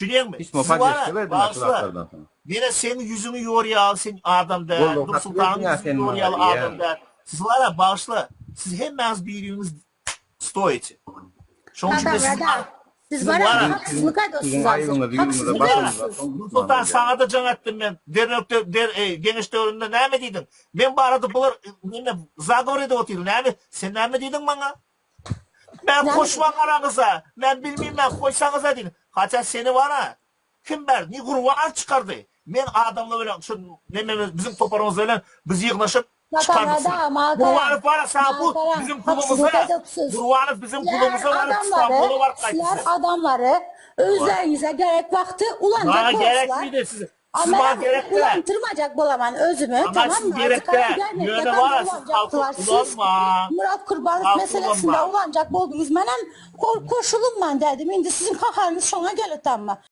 Biliyor musun? Hiç Siz mofa var geçti ya, verdin bağışla. aşılaklardan sonra. Yine senin yüzünü yoruyor, sen adam da. Oğlum, Nur Sultan'ın ya yüzünü senin yoruyor bana adam da. Siz var ya, bağışla. Siz hemmez biriniz stoyçi. Şunun için de Adam siz var. Rada. Siz Sizin var ya var ya. haksızlık Sizin ediyorsunuz ayıbınız, azıcık. yüzünüze Haksızlık başınıza ediyorsunuz. son Nur Sultan tutmanız yani. sana da can ettim ben. Geniş dövründe ne mi dedin? Ben bu arada bunlar zagovor edip otuyordum. Ne mi? Sen ne mi dedin bana? Ben Ne koşmam aranıza. Ben bilmeyeyim, ben koysanıza dedim. Hatta seni var ha. Kim ber? Ne kurvan çıkardı? Ben adamla böyle şu bizim toparımız öyle biz yığınlaşıp çıkardık. Kurvanık var ya, sana bu bizim kulumuza. Kurvanık bizim kulumuza var. İstanbul'a var Sizler kayıtısı. adamları özlerinize gerek vakti Bana ulanacak gerek olsalar. miydi size? Siz Ama bana gerek de. ulantırmayacak bulamam özümü. Ama Tamam siz mı? gerek Azıcık de. dernekte Yöne ben var ya, de siz ulanacaktılar. halkı Siz ulanma. Murat Kurbanov Halkı meselesinde ulanma. ulanacak oldunuz. Benim koşulum ben dedim. İndi sizin kakarınız şuna gelir tamam mı?